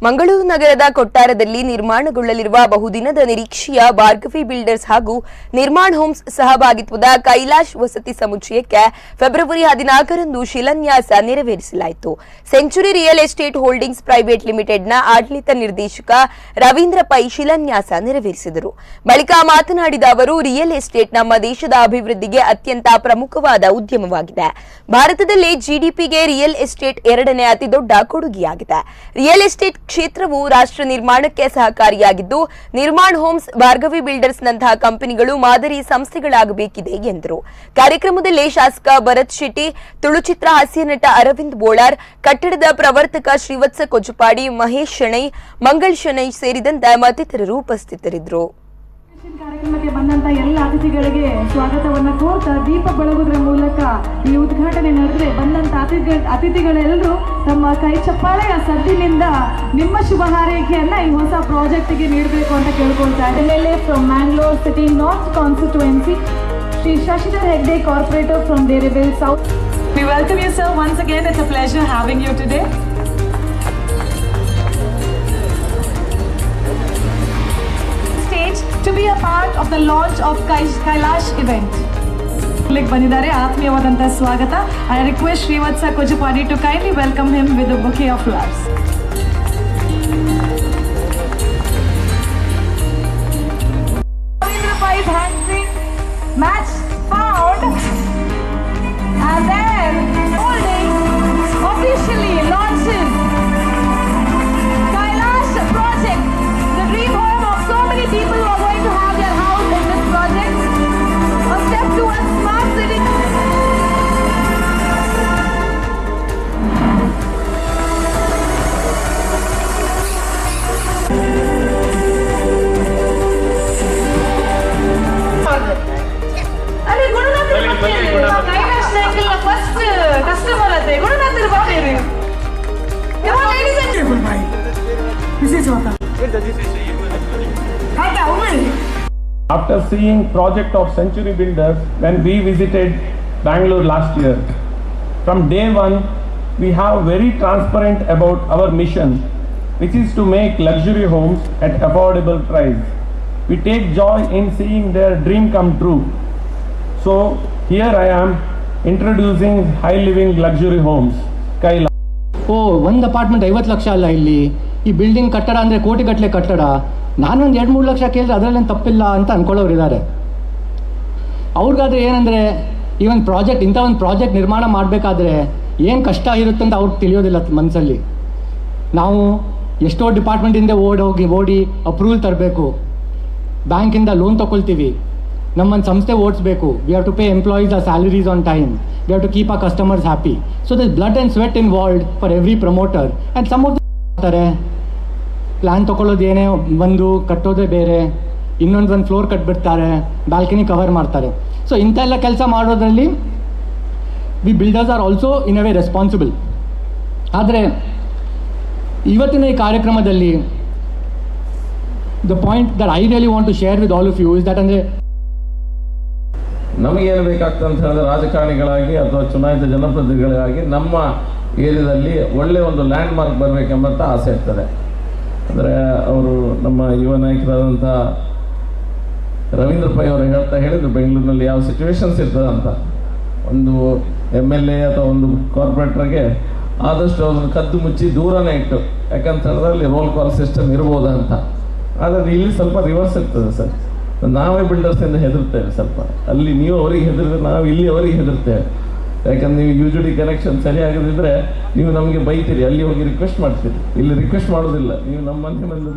ಮಂಗಳೂರು ನಗರದ ಕೊಟ್ಟಾರದಲ್ಲಿ ನಿರ್ಮಾಣಗೊಳ್ಳಲಿರುವ ಬಹುದಿನದ ನಿರೀಕ್ಷೆಯ ಭಾರ್ಗವಿ ಬಿಲ್ಡರ್ಸ್ ಹಾಗೂ ನಿರ್ಮಾಣ ಹೋಮ್ಸ್ ಸಹಭಾಗಿತ್ವದ ಕೈಲಾಶ್ ವಸತಿ ಸಮುಚ್ಚಯಕ್ಕೆ ಫೆಬ್ರವರಿ 14ರಂದು ಶಿಲಾನ್ಯಾಸ ನೆರವೇರಿಸಲಾಯಿತು. Century real estate holdings private ಲಿಮಿಟೆಡ್ನ ಆಡಳಿತ ನಿರ್ದೇಶಕ ರವೀಂದ್ರ ಪೈ ಶಿಲಾನ್ಯಾಸ ನೆರವೇರಿಸಿದರು. ಬಳಿಕ ಮಾತನಾಡಿದ ಅವರು, ರಿಯಲ್ ಎಸ್ಟೇಟ್ ನಮ್ಮ ದೇಶದ ಅಭಿವೃದ್ಧಿಗೆ ಅತ್ಯಂತ ಪ್ರಮುಖವಾದ ಉದ್ಯಮವಾಗಿದೆ. ಭಾರತದಲ್ಲಿ ಜಿಡಿಪಿಗೆ ರಿಯಲ್ ಎಸ್ಟೇಟ್ ಎರಡನೇ ಅತಿದೊಡ್ಡ ಕೊಡುಗೆಯಾಗಿದೆ. ರಿಯಲ್ ಎಸ್ಟೇಟ್ ಕ್ಷೇತ್ರವು ರಾಷ್ಟ್ರ ನಿರ್ಮಾಣಕ್ಕೆ ಸಹಕಾರಿಯಾಗಿದ್ದು, ನಿರ್ಮಾಣ ಹೋಮ್ಸ್, ಭಾರ್ಗವಿ ಬಿಲ್ಡರ್ಸ್ ನಂತಹ ಕಂಪನಿಗಳು ಮಾದರಿ ಸಂಸ್ಥೆಗಳಾಗಬೇಕಿದೆ ಎಂದರು. ಕಾರ್ಯಕ್ರಮದಲ್ಲಿ ಶಾಸಕ ಭರತ್ ಶೆಟ್ಟಿ, ತುಳುಚಿತ್ರ ಹಾಸ್ಯ ನಟ ಅರವಿಂದ್ ಬೋಳಾರ್, ಕಟ್ಟಡದ ಪ್ರವರ್ತಕ ಶ್ರೀವತ್ಸ ಕೊಜಪಾಡಿ, ಮಹೇಶ್ ಶೆಣೈ, ಮಂಗಳ್ ಶೆಣೈ ಸೇರಿದಂತೆ ಮತ್ತಿತರರು ಉಪಸ್ಥಿತರಿದ್ದರು. ಕಾರ್ಯಕ್ರಮಕ್ಕೆ ಬಂದಂತ ಎಲ್ಲ ಅತಿಥಿಗಳಿಗೆ ಸ್ವಾಗತವನ್ನ ಕೋರ್ತಾ ದೀಪ ಬೆಳಗುವುದರ ಮೂಲಕ ಈ ಉದ್ಘಾಟನೆ ನಡೆದ್ರೆ ಬಂದಂತ ಅತಿಥಿಗಳೆಲ್ಲರೂ ತಮ್ಮ ಕೈ ಚಪ್ಪಾಳೆಯ ಸದ್ದಿನಿಂದ ನಿಮ್ಮ ಶುಭ ಹಾರೈಕೆಯನ್ನ ಈ ಹೊಸ ಪ್ರಾಜೆಕ್ಟ್ಗೆ ನೀಡಬೇಕು ಅಂತ ಕೇಳ್ಕೊಳ್ತಾ ಇದ್ದೇನೆ. From Mangalore city north constituency, Shri Shashidhar Hegde, corporator from Derebail south. We welcome you, sir. Once again, it's a pleasure having you today. To be a part of the launch of Kailash event. ಬಂದಿದ್ದಾರೆ ಆತ್ಮೀಯವಾದಂತಹ ಸ್ವಾಗತ. I request Srivatsa Kojapani to kindly welcome him with a bouquet of flowers. Match found and then holding officially launches Kailash project, the dream home of so many people who are going to have their house in this project. A step towards smart city. अरे Gunanath Kailash cycle la first customer ate Gurunath irbaru. Come on ladies and gentlemen. This is what. After seeing project of Century Builders when we visited Bangalore last year, from day one we have very transparent about our mission, which is to make luxury homes at affordable price. We take joy in seeing their dream come true. So here I am introducing high living luxury homes, Kailash. ಒಂದು apartment 50 lakh ಅಲ್ಲ, ಇಲ್ಲಿ ಈ building ಕಟ್ಟಡ ಅಂದರೆ ಕೋಟಿಗಟ್ಟಲೆ ಕಟ್ಟಡ. ನಾನೊಂದು 2-3 ಲಕ್ಷ ಕೇಳಿದ್ರೆ ಅದರಲ್ಲೇನು ತಪ್ಪಿಲ್ಲ ಅಂತ ಅಂದ್ಕೊಳ್ಳೋರು ಇದ್ದಾರೆ. ಅವ್ರಿಗಾದ್ರೆ ಏನಂದರೆ ಈ ಒಂದು ಪ್ರಾಜೆಕ್ಟ್, ಇಂಥ ಒಂದು ಪ್ರಾಜೆಕ್ಟ್ ನಿರ್ಮಾಣ ಮಾಡಬೇಕಾದ್ರೆ ಏನು ಕಷ್ಟ ಇರುತ್ತೆ ಅಂತ ಅವ್ರಿಗೆ ತಿಳಿಯೋದಿಲ್ಲ ಮನಸ್ಸಲ್ಲಿ. ನಾವು ಎಷ್ಟೋ ಡಿಪಾರ್ಟ್ಮೆಂಟಿಂದ ಓಡಿ ಅಪ್ರೂವಲ್ ತರಬೇಕು, ಬ್ಯಾಂಕಿಂದ ಲೋನ್ ತೊಗೊಳ್ತೀವಿ, ನಮ್ಮೊಂದು ಸಂಸ್ಥೆ ಓಡಿಸ್ಬೇಕು. We have to pay employees our salaries on time. We have to keep our customers happy. So this blood and sweat involved for every promoter. And some of the plan ತೊಗೊಳ್ಳೋದು ಏನೇ ಒಂದು, ಕಟ್ಟೋದೇ ಬೇರೆ, ಇನ್ನೊಂದು ಫ್ಲೋರ್ ಕಟ್ಬಿಡ್ತಾರೆ, balcony cover ಮಾಡ್ತಾರೆ. So ಇಂಥ ಎಲ್ಲ ಕೆಲಸ ಮಾಡೋದ್ರಲ್ಲಿ we builders are also in a way responsible. ಆದರೆ ಇವತ್ತಿನ ಈ ಕಾರ್ಯಕ್ರಮದಲ್ಲಿ the point that I really want to share with all of you is that, ಅಂದರೆ ನಮಗೇನು ಬೇಕಾಗ್ತದೆ ಅಂತ ಹೇಳಿದ್ರೆ ರಾಜಕಾರಣಿಗಳಾಗಿ ಅಥವಾ ಚುನಾಯಿತ ಜನಪ್ರತಿನಿಧಿಗಳಾಗಿ ನಮ್ಮ ಏರಿಯಾದಲ್ಲಿ ಒಳ್ಳೆ ಒಂದು ಲ್ಯಾಂಡ್ ಮಾರ್ಕ್ ಬರಬೇಕೆಂಬಂಥ ಆಸೆ ಇರ್ತದೆ. ಅಂದರೆ ಅವರು ನಮ್ಮ ಯುವ ನಾಯಕರಾದಂಥ ರವೀಂದ್ರ ಪೈ ಅವರು ಹೇಳಿದರು, ಬೆಂಗಳೂರಿನಲ್ಲಿ ಯಾವ ಸಿಚುವೇಶನ್ಸ್ ಇರ್ತದೆ ಅಂತ. ಒಂದು MLA ಅಥವಾ ಒಂದು ಕಾರ್ಪೊರೇಟ್ರಿಗೆ ಆದಷ್ಟು ಅದನ್ನು ಕದ್ದು ಮುಚ್ಚಿ ದೂರನೇ ಇಟ್ಟು, ಯಾಕಂತ ಹೇಳಿದ್ರೆ ಅಲ್ಲಿ ರೋಲ್ ಕಾಲ್ ಸಿಸ್ಟಮ್ ಇರ್ಬೋದ ಅಂತ. ಆದರೆ ಇಲ್ಲಿ ಸ್ವಲ್ಪ ರಿವರ್ಸ್ ಇರ್ತದೆ ಸರ್. ನಾವೇ ಬಿಲ್ಡರ್ಸಿಂದ ಹೆದರ್ತೇವೆ ಸ್ವಲ್ಪ. ಅಲ್ಲಿ ನೀವು ಅವರಿಗೆ ಹೆದರಿದ್ರೆ ನಾವು ಇಲ್ಲಿ ಅವರಿಗೆ ಹೆದರ್ತೇವೆ. ಯಾಕಂದ್ರೆ ನೀವು UGD ಕನೆಕ್ಷನ್ ಸರಿಯಾಗದಿದ್ರೆ ನೀವು ನಮಗೆ ಬೈತೀರಿ, ಅಲ್ಲಿ ಹೋಗಿ ರಿಕ್ವೆಸ್ಟ್ ಮಾಡ್ತೀರಿ. ಇಲ್ಲಿ ರಿಕ್ವೆಸ್ಟ್ ಮಾಡೋದಿಲ್ಲ, ನೀವು ನಮ್ಮ ಮನೆ ಮುಂದೆ